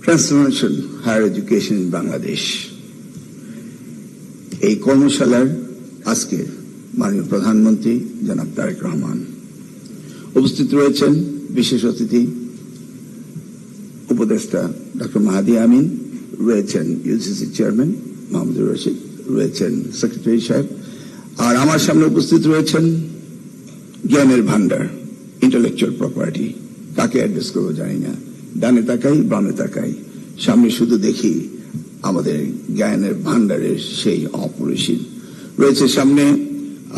Transformation higher education in Bangladesh. এই কর্মশালার আজকে মাননীয় প্রধানমন্ত্রী জনাব তারেক রহমান উপস্থিত রয়েছেন। বিশেষ অতিথি উপদেষ্টা ডক্টর মাহাদি আমিন রয়েছেন, ইউজিসি চেয়ারম্যান মাহমুদুর রশিদ রয়েছেন, সেক্রেটারি সাহেব। আর আমার সামনে উপস্থিত রয়েছেন জ্ঞানের ভান্ডার, ইন্টেলেকচুয়াল প্রপার্টি। কাকে অ্যাড্রেস করবো জানি না, ডানে তাকাই বামে তাকাই, সামনে শুধু দেখি আমাদের জ্ঞানের ভান্ডারের সেই অপরিসীম রয়েছে। সামনে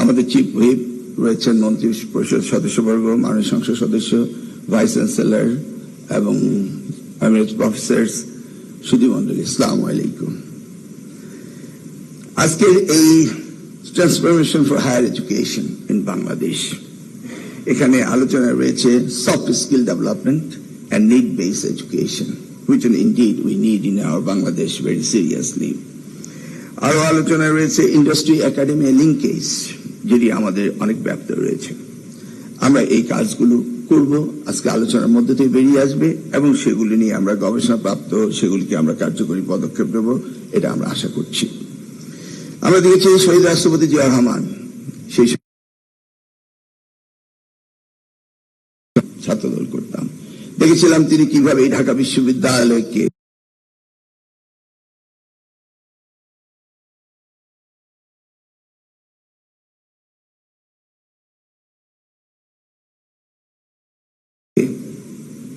আমাদের চিফ হুইপ রয়েছেন, মন্ত্রী পরিষদ সদস্যবর্গ, মাননীয় সংসদ সদস্য, ভাইস চ্যান্সেলর এবং এমিরেটস প্রফেসরস, সুধীমণ্ডলী, আসসালামু আলাইকুম। আজকের এই transformation for higher education in Bangladesh, এখানে আলোচনা রয়েছে soft skill development and need-based education, which indeed we need in our Bangladesh very seriously. আরো আলোচনা রয়েছে ইন্ডাস্ট্রি একাডেমি লিঙ্কেজ, যেটি আমাদের অনেক ব্যাপ্ত রয়েছে। আমরা এই কাজগুলো করব, আজকে আলোচনার মধ্যে থেকে বেরিয়ে আসবে এবং সেগুলি নিয়ে আমরা গবেষণা প্রাপ্ত সেগুলিকে আমরা কার্যকরী পদক্ষেপ নেব, এটা আমরা আশা করছি। আমরা দেখেছি শহীদ রাষ্ট্রপতি জিয়া রহমান সেই ছাত্রদল করতাম, দেখেছিলাম তিনি কিভাবে ঢাকা বিশ্ববিদ্যালয়কে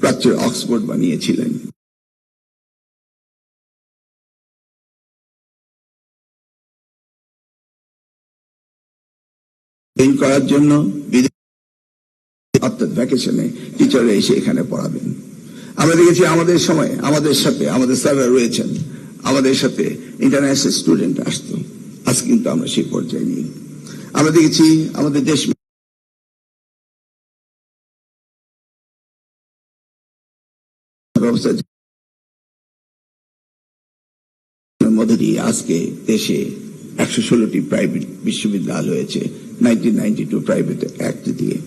প্রাচ্যের অক্সফোর্ড বানিয়েছিলেন। করার জন্য অর্থাৎ ভ্যাকেশনে টিচাররা এসে এখানে পড়াবেন। আমরা দেখেছি আমাদের সময় আমাদের সাথে আমাদের স্যাররা রয়েছেন, আমাদের সাথে ইন্টারন্যাশনাল স্টুডেন্ট আসতো। আজ কিন্তু আমরা সেই পর্যায়ে নেই। আমরা দেখেছি আমাদের দেশ ব্যবস্থা মধ্যে দিয়ে আজকে দেশে 116টি প্রাইভেট বিশ্ববিদ্যালয় হয়েছে। 1992 প্রাইভেট অ্যাক্ট দিয়ে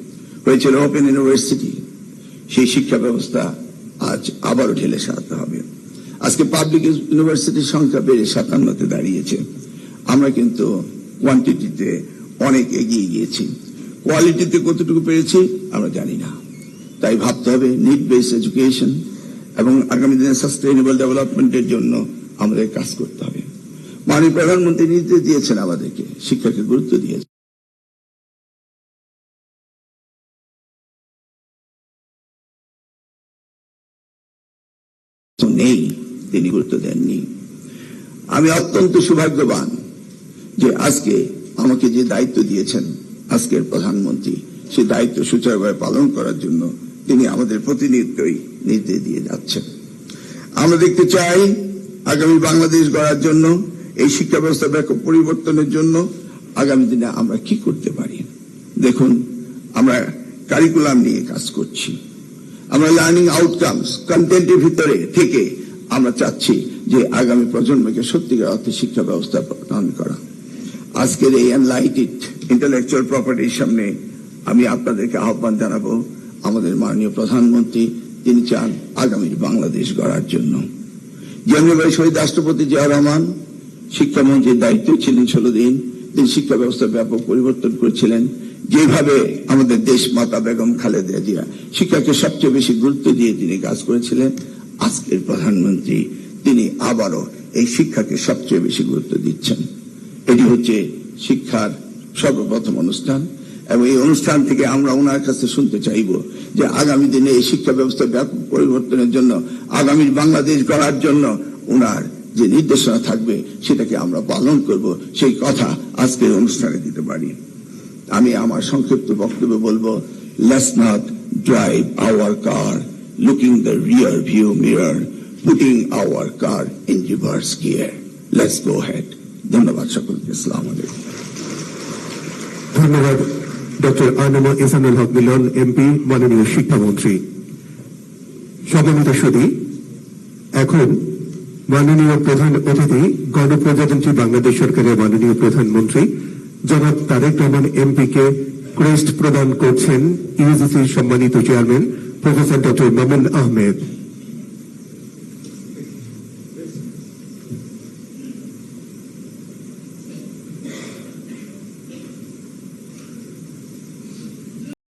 হয়েছিল ওপেন ইউনিভার্সিটি। সেই শিক্ষা ব্যবস্থা আজ আবারও ঢেলে সাজাতে হবে। আজকে পাবলিক ইউনিভার্সিটির সংখ্যা বেড়ে 57তে দাঁড়িয়েছে। আমরা কিন্তু কোয়ান্টিটিতে অনেক এগিয়ে গিয়েছি, কোয়ালিটিতে কতটুকু পেরেছি আমরা জানি না। তাই ভাবতে হবে নিড বেসড এডুকেশন এবং আগামী দিনে সাস্টেইনেবল ডেভেলপমেন্টের জন্য আমাদের কাজ করতে হবে। মাননীয় প্রধানমন্ত্রী নির্দেশ দিয়েছেন আমাদেরকে, শিক্ষাকে গুরুত্ব দিয়েছেন। নেই, তিনি গুরুত্ব দেননি। আমি অত্যন্ত সৌভাগ্যবান যে আজকে আমাকে যে দায়িত্ব দিয়েছেন আজকের প্রধানমন্ত্রী, সেই দায়িত্ব সুচারুভাবে পালন করার জন্য তিনি আমাদের প্রতিনিয়তই নির্দেশ দিয়ে যাচ্ছেন। আমরা দেখতে চাই আগামী বাংলাদেশ গড়ার জন্য, এই শিক্ষা ব্যবস্থা ব্যাপক পরিবর্তনের জন্য আগামী দিনে আমরা কি করতে পারি। দেখুন, আমরা কারিকুলাম নিয়ে কাজ করছি, আমরা লার্নিং আউটকামস কন্টেন্টের ভিতরে থেকে আমরা চাচ্ছি যে আগামী প্রজন্মকে সত্যিকার অর্থে শিক্ষা ব্যবস্থা প্রদান করা। আজকের এই এনলাইটেড ইন্টেলেকচুয়াল প্রপার্টির সামনে আমি আপনাদেরকে আহ্বান জানাবো, আমাদের মাননীয় প্রধানমন্ত্রী তিনি চান আগামীর বাংলাদেশ গড়ার জন্য। যেমনি শহীদ রাষ্ট্রপতি জিয়া রহমান শিক্ষামন্ত্রীর দায়িত্ব ছিলেন 16 দিন, তিনি শিক্ষা ব্যবস্থা ব্যাপক পরিবর্তন করেছিলেন। যেভাবে আমাদের দেশ মাতা বেগম খালেদা জিয়া শিক্ষাকে সবচেয়ে বেশি গুরুত্ব দিয়ে তিনি কাজ করেছিলেন, আজকের প্রধানমন্ত্রী তিনি আবারও এই শিক্ষাকে সবচেয়ে বেশি গুরুত্ব দিচ্ছেন। এটি হচ্ছে শিক্ষার সর্বপ্রথম অনুষ্ঠান এবং এই অনুষ্ঠান থেকে আমরা ওনার কাছে শুনতে চাইব যে আগামী দিনে এই শিক্ষা ব্যবস্থা ব্যাপক পরিবর্তনের জন্য, আগামীর বাংলাদেশ গড়ার জন্য ওনার যে নির্দেশনা থাকবে সেটাকে আমরা পালন করব, সেই কথা আজকের অনুষ্ঠানে দিতে পারি। আমি আমার সংক্ষিপ্ত বক্তব্য বলবো, let's not drive our car looking the rear view mirror, putting our car in reverse gear. Let's go head. ধন্যবাদ সকলকে। আসসালামু আলাইকুম। ধন্যবাদ ডক্টর আনামা ইহসানুল হক মিলন এমপি, মাননীয় শিক্ষামন্ত্রী। সম্মানিত সুধী, এখন মাননীয় প্রধান অতিথি গণপ্রজাতন্ত্রী বাংলাদেশ সরকারের মাননীয় প্রধানমন্ত্রী জনাব তারেক রহমান এমপি কে ক্রেস্ট প্রদান করছেন ইউজিসির সম্মানিত chairman professor doctor Mamun Ahmed.